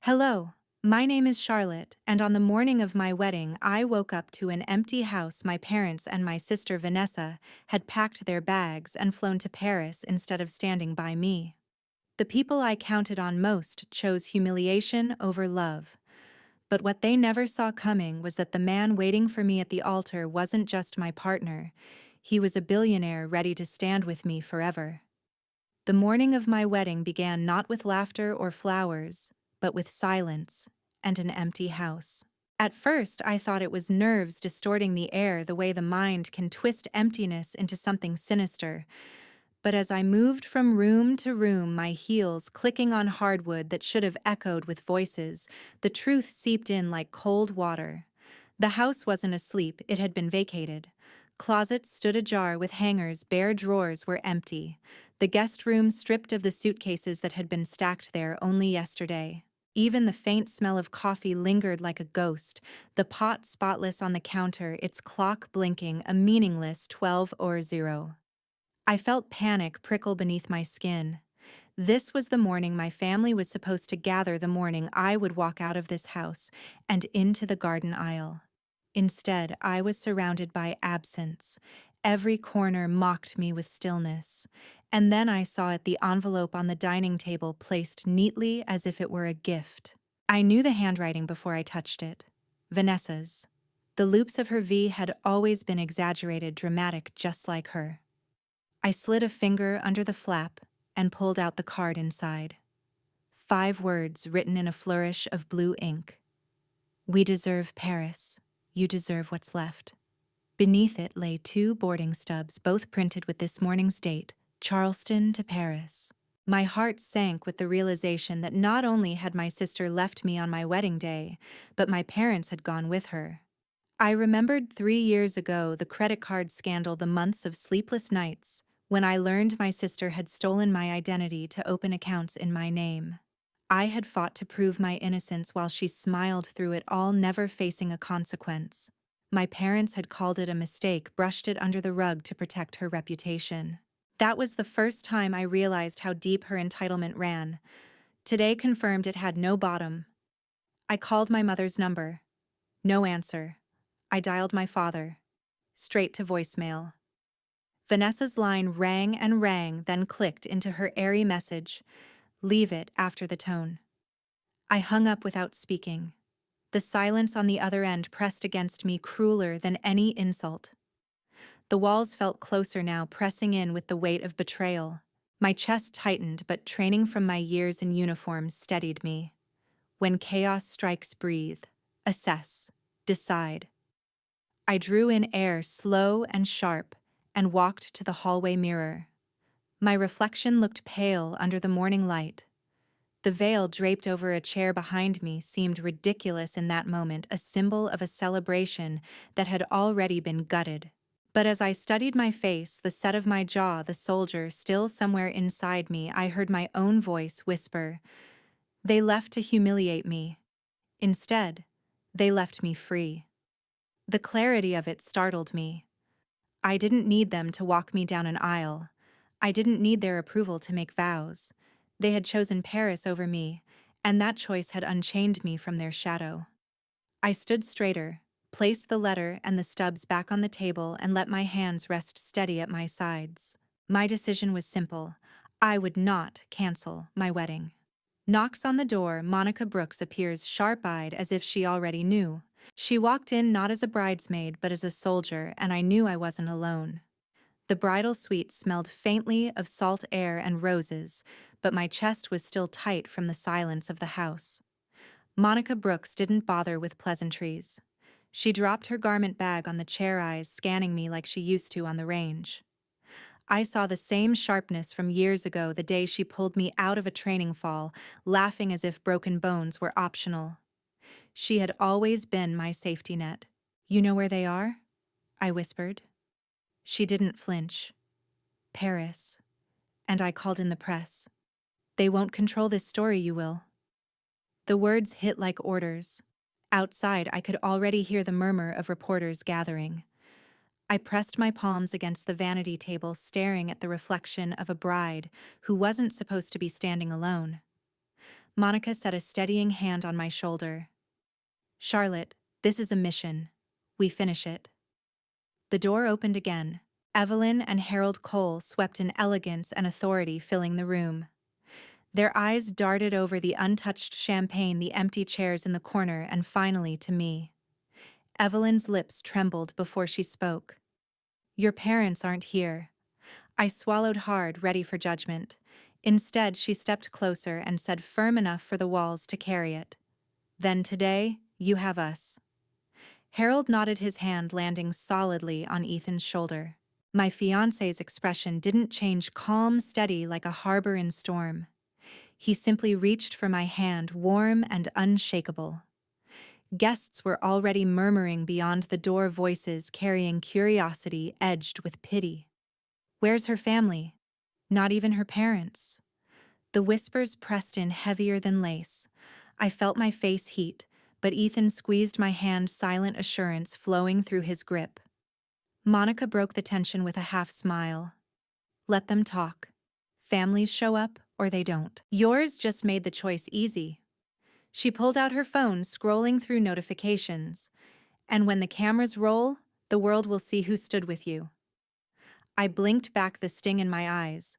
Hello, my name is Charlotte, and on the morning of my wedding, I woke up to an empty house. My parents and my sister Vanessa had packed their bags and flown to Paris instead of standing by me. The people I counted on most chose humiliation over love. But what they never saw coming was that the man waiting for me at the altar wasn't just my partner, he was a billionaire ready to stand with me forever. The morning of my wedding began not with laughter or flowers, but with silence and an empty house. At first, I thought it was nerves distorting the air the way the mind can twist emptiness into something sinister. But as I moved from room to room, my heels clicking on hardwood that should have echoed with voices, the truth seeped in like cold water. The house wasn't asleep, it had been vacated. Closets stood ajar with hangers, bare drawers were empty. The guest room stripped of the suitcases that had been stacked there only yesterday. Even the faint smell of coffee lingered like a ghost, the pot spotless on the counter, its clock blinking, a meaningless 12 or 0. I felt panic prickle beneath my skin. This was the morning my family was supposed to gather, the morning I would walk out of this house and into the garden aisle. Instead, I was surrounded by absence. Every corner mocked me with stillness. And then I saw it, the envelope on the dining table placed neatly as if it were a gift. I knew the handwriting before I touched it. Vanessa's. The loops of her V had always been exaggerated, dramatic, just like her. I slid a finger under the flap and pulled out the card inside. 5 words written in a flourish of blue ink. We deserve Paris. You deserve what's left. Beneath it lay 2 boarding stubs, both printed with this morning's date, Charleston to Paris. My heart sank with the realization that not only had my sister left me on my wedding day, but my parents had gone with her. I remembered 3 years ago the credit card scandal, the months of sleepless nights, when I learned my sister had stolen my identity to open accounts in my name. I had fought to prove my innocence while she smiled through it all, never facing a consequence. My parents had called it a mistake, brushed it under the rug to protect her reputation. That was the first time I realized how deep her entitlement ran. Today confirmed it had no bottom. I called my mother's number. No answer. I dialed my father. Straight to voicemail. Vanessa's line rang and rang, then clicked into her airy message. Leave it after the tone. I hung up without speaking. The silence on the other end pressed against me, crueler than any insult. The walls felt closer now, pressing in with the weight of betrayal. My chest tightened, but training from my years in uniform steadied me. When chaos strikes, breathe. Assess. Decide. I drew in air, slow and sharp, and walked to the hallway mirror. My reflection looked pale under the morning light. The veil draped over a chair behind me seemed ridiculous in that moment, a symbol of a celebration that had already been gutted. But as I studied my face, the set of my jaw, the soldier still somewhere inside me, I heard my own voice whisper, "They left to humiliate me. Instead, they left me free." The clarity of it startled me. I didn't need them to walk me down an aisle. I didn't need their approval to make vows. They had chosen Paris over me, and that choice had unchained me from their shadow. I stood straighter, placed the letter and the stubs back on the table, and let my hands rest steady at my sides. My decision was simple. I would not cancel my wedding. Knocks on the door, Monica Brooks appears sharp-eyed as if she already knew. She walked in not as a bridesmaid but as a soldier, and I knew I wasn't alone. The bridal suite smelled faintly of salt air and roses, but my chest was still tight from the silence of the house. Monica Brooks didn't bother with pleasantries. She dropped her garment bag on the chair, eyes scanning me like she used to on the range. I saw the same sharpness from years ago, the day she pulled me out of a training fall, laughing as if broken bones were optional. She had always been my safety net. "You know where they are?" I whispered. She didn't flinch. "Paris." And I called in the press. "They won't control this story, you will." The words hit like orders. Outside, I could already hear the murmur of reporters gathering. I pressed my palms against the vanity table, staring at the reflection of a bride who wasn't supposed to be standing alone. Monica set a steadying hand on my shoulder. Charlotte, this is a mission. We finish it. The door opened again. Evelyn and Harold Cole swept in elegance and authority, filling the room. Their eyes darted over the untouched champagne, the empty chairs in the corner, and finally to me. Evelyn's lips trembled before she spoke. Your parents aren't here. I swallowed hard, ready for judgment. Instead, she stepped closer and said, firm enough for the walls to carry it. Then today, you have us. Harold nodded, his hand landing solidly on Ethan's shoulder. My fiancé's expression didn't change, calm, steady like a harbor in storm. He simply reached for my hand, warm and unshakable. Guests were already murmuring beyond the door, voices carrying curiosity edged with pity. Where's her family? Not even her parents. The whispers pressed in heavier than lace. I felt my face heat, but Ethan squeezed my hand, silent assurance flowing through his grip. Monica broke the tension with a half smile. Let them talk. Families show up or they don't. Yours just made the choice easy. She pulled out her phone, scrolling through notifications. And when the cameras roll, the world will see who stood with you. I blinked back, the sting in my eyes.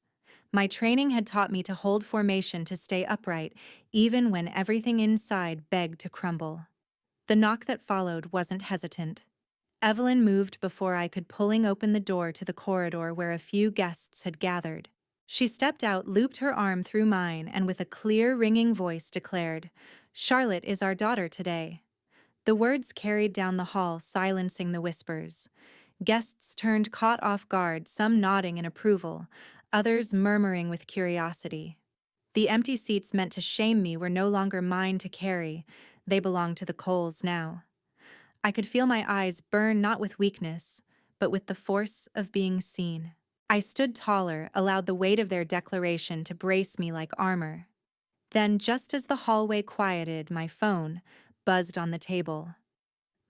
My training had taught me to hold formation, to stay upright, even when everything inside begged to crumble. The knock that followed wasn't hesitant. Evelyn moved before I could, pulling open the door to the corridor where a few guests had gathered. She stepped out, looped her arm through mine, and with a clear, ringing voice declared, "Charlotte is our daughter today." The words carried down the hall, silencing the whispers. Guests turned, caught off guard, some nodding in approval, others murmuring with curiosity. The empty seats meant to shame me were no longer mine to carry. They belonged to the Coles now. I could feel my eyes burn, not with weakness, but with the force of being seen. I stood taller, allowed the weight of their declaration to brace me like armor. Then, just as the hallway quieted, my phone buzzed on the table.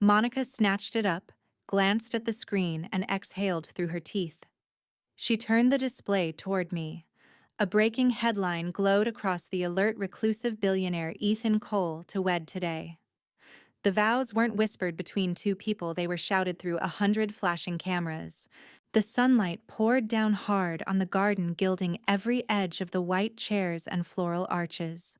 Monica snatched it up, glanced at the screen, and exhaled through her teeth. She turned the display toward me. A breaking headline glowed across the alert, reclusive billionaire Ethan Cole to wed today. The vows weren't whispered between two people, they were shouted through 100 flashing cameras. The sunlight poured down hard on the garden, gilding every edge of the white chairs and floral arches.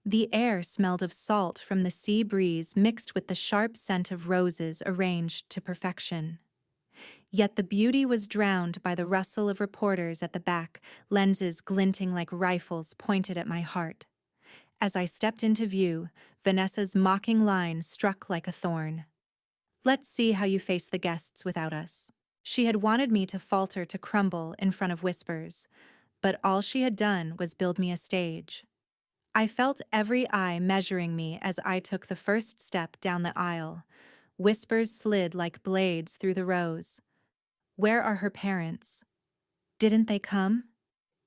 The air smelled of salt from the sea breeze, mixed with the sharp scent of roses arranged to perfection. Yet the beauty was drowned by the rustle of reporters at the back, lenses glinting like rifles pointed at my heart. As I stepped into view, Vanessa's mocking line struck like a thorn. "Let's see how you face the guests without us." She had wanted me to falter, to crumble in front of whispers, but all she had done was build me a stage. I felt every eye measuring me as I took the first step down the aisle. Whispers slid like blades through the rows. Where are her parents? Didn't they come?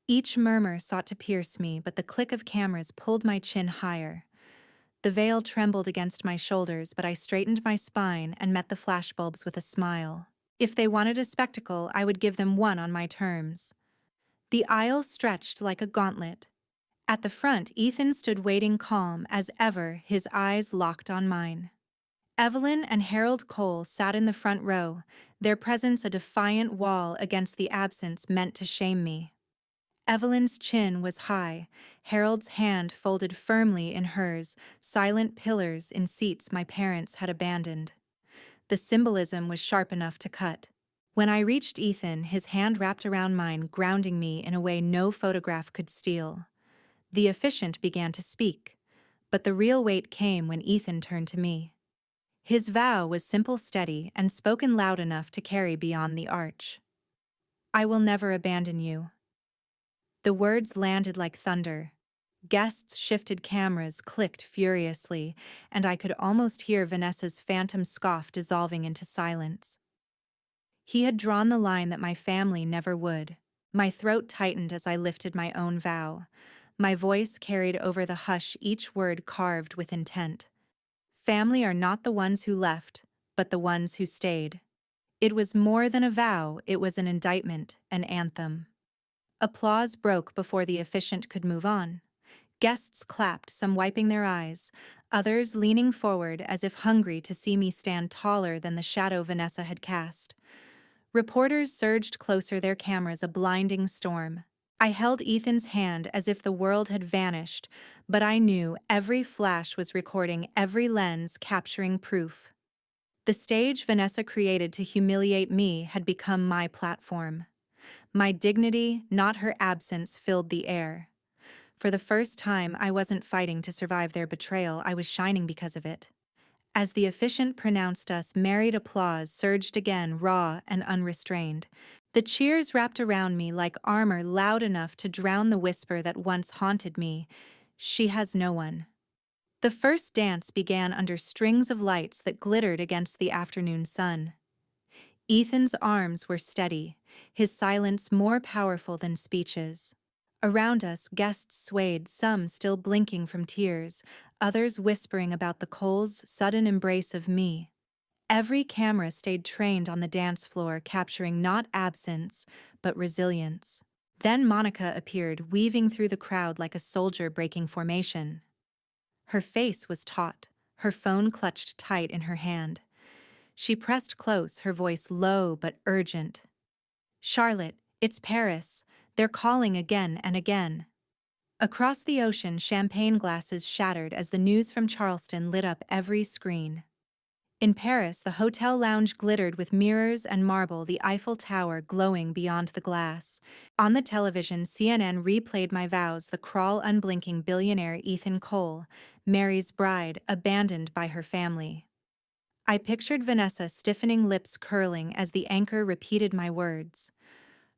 Each murmur sought to pierce me, but the click of cameras pulled my chin higher. The veil trembled against my shoulders, but I straightened my spine and met the flashbulbs with a smile. If they wanted a spectacle, I would give them one on my terms. The aisle stretched like a gauntlet. At the front, Ethan stood waiting, calm as ever, his eyes locked on mine. Evelyn and Harold Cole sat in the front row, their presence a defiant wall against the absence meant to shame me. Evelyn's chin was high, Harold's hand folded firmly in hers, silent pillars in seats my parents had abandoned. The symbolism was sharp enough to cut. When I reached Ethan, his hand wrapped around mine, grounding me in a way no photograph could steal. The officiant began to speak, but the real weight came when Ethan turned to me. His vow was simple, steady, and spoken loud enough to carry beyond the arch. "I will never abandon you." The words landed like thunder. Guests shifted, cameras clicked furiously, and I could almost hear Vanessa's phantom scoff dissolving into silence. He had drawn the line that my family never would. My throat tightened as I lifted my own vow. My voice carried over the hush, each word carved with intent. Family are not the ones who left, but the ones who stayed. It was more than a vow, it was an indictment, an anthem. Applause broke before the officiant could move on. Guests clapped, some wiping their eyes, others leaning forward as if hungry to see me stand taller than the shadow Vanessa had cast. Reporters surged closer, their cameras a blinding storm. I held Ethan's hand as if the world had vanished, but I knew every flash was recording, every lens capturing proof. The stage Vanessa created to humiliate me had become my platform. My dignity, not her absence, filled the air. For the first time, I wasn't fighting to survive their betrayal, I was shining because of it. As the officiant pronounced us married, applause surged again, raw and unrestrained. The cheers wrapped around me like armor, loud enough to drown the whisper that once haunted me. She has no one. The first dance began under strings of lights that glittered against the afternoon sun. Ethan's arms were steady, his silence more powerful than speeches. Around us, guests swayed, some still blinking from tears, others whispering about the Coles' sudden embrace of me. Every camera stayed trained on the dance floor, capturing not absence, but resilience. Then Monica appeared, weaving through the crowd like a soldier breaking formation. Her face was taut, her phone clutched tight in her hand. She pressed close, her voice low but urgent. "Charlotte, it's Paris. They're calling again and again." Across the ocean, champagne glasses shattered as the news from Charleston lit up every screen. In Paris, the hotel lounge glittered with mirrors and marble, the Eiffel Tower glowing beyond the glass. On the television, CNN replayed my vows, the crawl unblinking billionaire Ethan Cole, Mary's bride, abandoned by her family. I pictured Vanessa, stiffening, lips curling as the anchor repeated my words.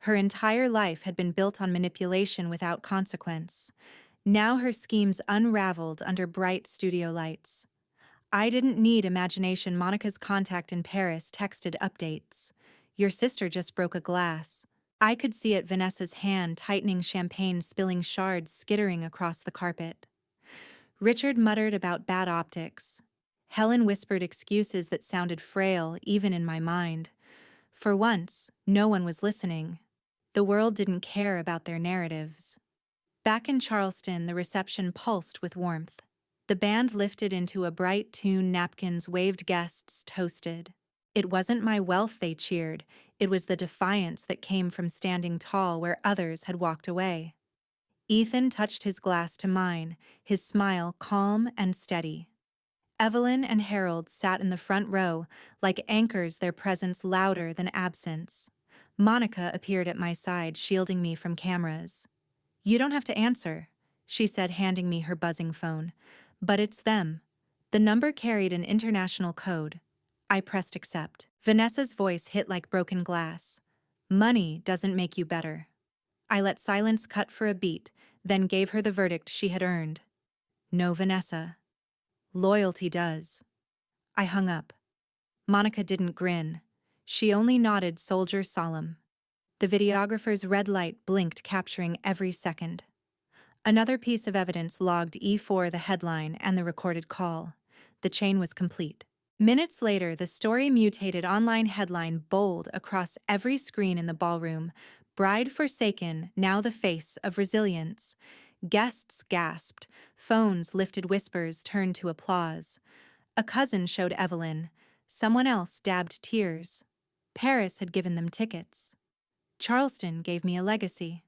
Her entire life had been built on manipulation without consequence. Now her schemes unraveled under bright studio lights. I didn't need imagination. Monica's contact in Paris texted updates. "Your sister just broke a glass." I could see it, Vanessa's hand tightening, champagne spilling, shards skittering across the carpet. Richard muttered about bad optics. Helen whispered excuses that sounded frail even in my mind. For once, no one was listening. The world didn't care about their narratives. Back in Charleston, the reception pulsed with warmth. The band lifted into a bright tune, napkins waved, guests toasted. It wasn't my wealth they cheered, it was the defiance that came from standing tall where others had walked away. Ethan touched his glass to mine, his smile calm and steady. Evelyn and Harold sat in the front row, like anchors, their presence louder than absence. Monica appeared at my side, shielding me from cameras. "You don't have to answer," she said, handing me her buzzing phone. "But it's them." The number carried an international code. I pressed accept. Vanessa's voice hit like broken glass. "Money doesn't make you better." I let silence cut for a beat, then gave her the verdict she had earned. "No, Vanessa. Loyalty does." I hung up. Monica didn't grin. She only nodded, soldier solemn. The videographer's red light blinked, capturing every second. Another piece of evidence logged E4, the headline, and the recorded call. The chain was complete. Minutes later, the story mutated, online headline bold across every screen in the ballroom. "Bride forsaken, now the face of resilience." Guests gasped. Phones lifted, whispers turned to applause. A cousin showed Evelyn. Someone else dabbed tears. Paris had given them tickets. Charleston gave me a legacy.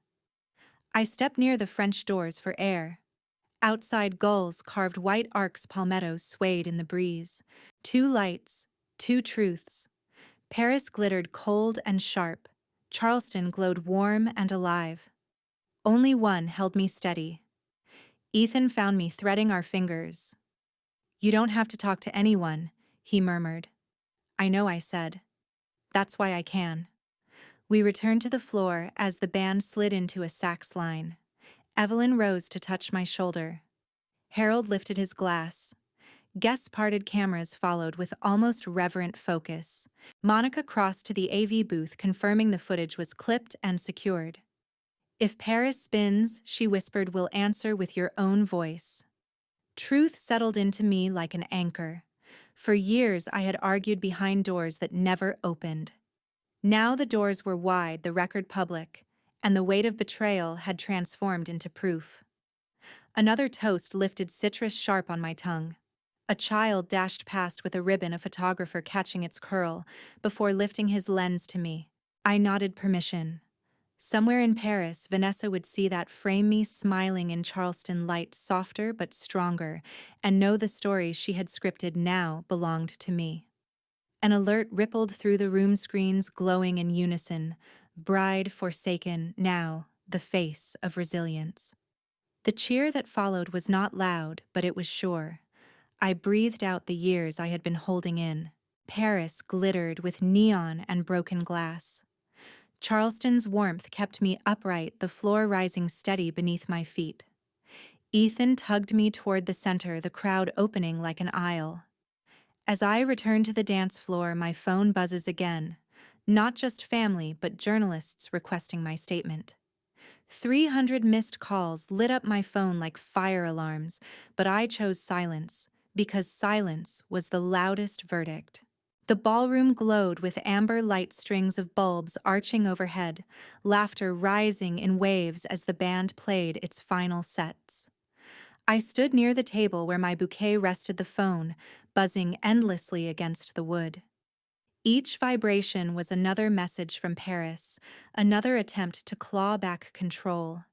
I stepped near the French doors for air. Outside, gulls carved white arcs, palmettos swayed in the breeze. Two lights, two truths. Paris glittered cold and sharp. Charleston glowed warm and alive. Only one held me steady. Ethan found me threading our fingers. "You don't have to talk to anyone," he murmured. "I know," I said. "That's why I can." We returned to the floor as the band slid into a sax line. Evelyn rose to touch my shoulder. Harold lifted his glass. Guests parted, cameras followed with almost reverent focus. Monica crossed to the AV booth, confirming the footage was clipped and secured. "If Paris spins," she whispered, "we'll answer with your own voice." Truth settled into me like an anchor. For years I had argued behind doors that never opened. Now the doors were wide, the record public, and the weight of betrayal had transformed into proof. Another toast lifted citrus sharp on my tongue. A child dashed past with a ribbon, a photographer catching its curl, before lifting his lens to me. I nodded permission. Somewhere in Paris, Vanessa would see that frame me smiling in Charleston light, softer but stronger, and know the story she had scripted now belonged to me. An alert rippled through the room, screens glowing in unison. Bride forsaken, now the face of resilience. The cheer that followed was not loud, but it was sure. I breathed out the years I had been holding in. Paris glittered with neon and broken glass. Charleston's warmth kept me upright, the floor rising steady beneath my feet. Ethan tugged me toward the center, the crowd opening like an aisle. As I return to the dance floor, my phone buzzes again. Not just family, but journalists requesting my statement. 300 missed calls lit up my phone like fire alarms, but I chose silence, because silence was the loudest verdict. The ballroom glowed with amber light, strings of bulbs arching overhead, laughter rising in waves as the band played its final sets. I stood near the table where my bouquet rested, the phone buzzing endlessly against the wood. Each vibration was another message from Paris, another attempt to claw back control.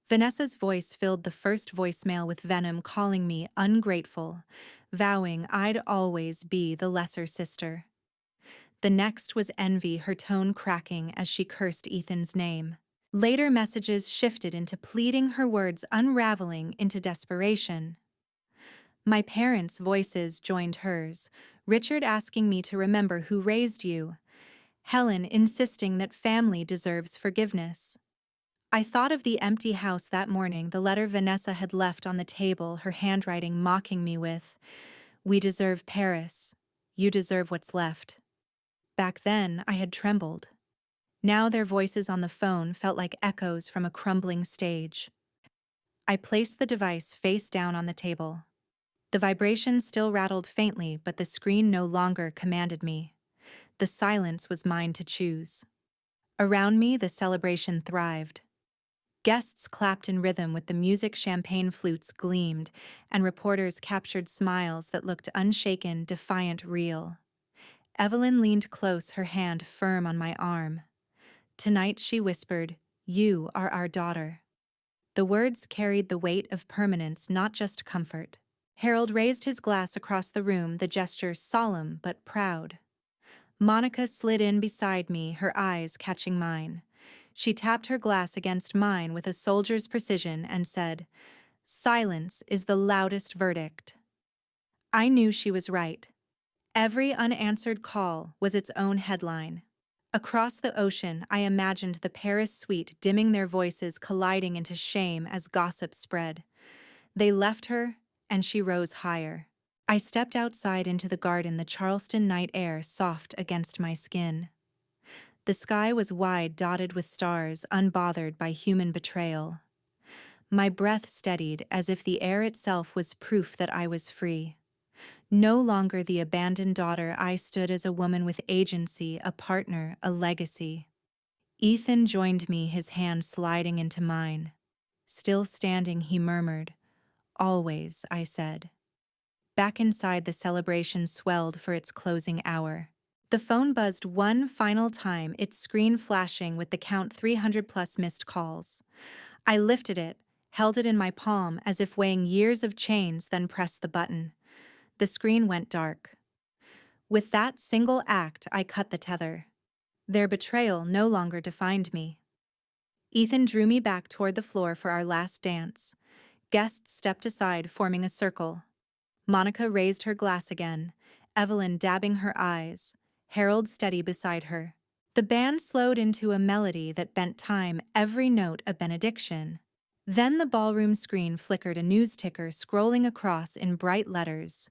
Vanessa's voice filled the first voicemail with venom, calling me ungrateful, vowing I'd always be the lesser sister. The next was envy, her tone cracking as she cursed Ethan's name. Later messages shifted into pleading, her words unraveling into desperation. My parents' voices joined hers, Richard asking me to remember who raised you, Helen insisting that family deserves forgiveness. I thought of the empty house that morning, the letter Vanessa had left on the table, her handwriting mocking me with, "We deserve Paris. You deserve what's left." Back then, I had trembled. Now their voices on the phone felt like echoes from a crumbling stage. I placed the device face down on the table. The vibration still rattled faintly, but the screen no longer commanded me. The silence was mine to choose. Around me, the celebration thrived. Guests clapped in rhythm with the music, champagne flutes gleamed, and reporters captured smiles that looked unshaken, defiant, real. Evelyn leaned close, her hand firm on my arm. Tonight, she whispered, "You are our daughter." The words carried the weight of permanence, not just comfort. Harold raised his glass across the room, the gesture solemn but proud. Monica slid in beside me, her eyes catching mine. She tapped her glass against mine with a soldier's precision and said, "Silence is the loudest verdict." I knew she was right. Every unanswered call was its own headline. Across the ocean, I imagined the Paris suite dimming, their voices colliding into shame as gossip spread. They left her, and she rose higher. I stepped outside into the garden, the Charleston night air soft against my skin. The sky was wide, dotted with stars, unbothered by human betrayal. My breath steadied as if the air itself was proof that I was free. No longer the abandoned daughter, I stood as a woman with agency, a partner, a legacy. Ethan joined me, his hand sliding into mine. Still standing, he murmured, "Always," I said. Back inside, the celebration swelled for its closing hour. The phone buzzed one final time, its screen flashing with the count 300 plus missed calls. I lifted it, held it in my palm as if weighing years of chains, then pressed the button. The screen went dark. With that single act, I cut the tether. Their betrayal no longer defined me. Ethan drew me back toward the floor for our last dance. Guests stepped aside, forming a circle. Monica raised her glass again, Evelyn dabbing her eyes, Harold steady beside her. The band slowed into a melody that bent time, every note a benediction. Then the ballroom screen flickered, a news ticker scrolling across in bright letters.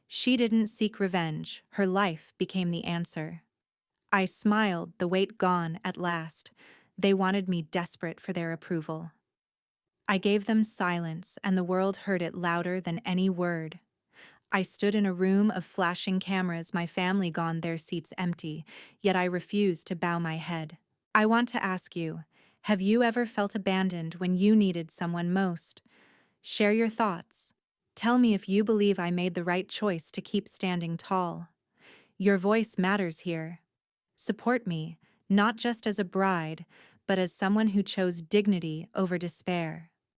She didn't seek revenge, her life became the answer. I smiled, the weight gone at last. They wanted me, desperate for their approval. I gave them silence, and the world heard it louder than any word. I stood in a room of flashing cameras, my family gone, their seats empty, yet I refused to bow my head. I want to ask you, have you ever felt abandoned when you needed someone most? Share your thoughts. Tell me if you believe I made the right choice to keep standing tall. Your voice matters here. Support me, not just as a bride, but as someone who chose dignity over despair.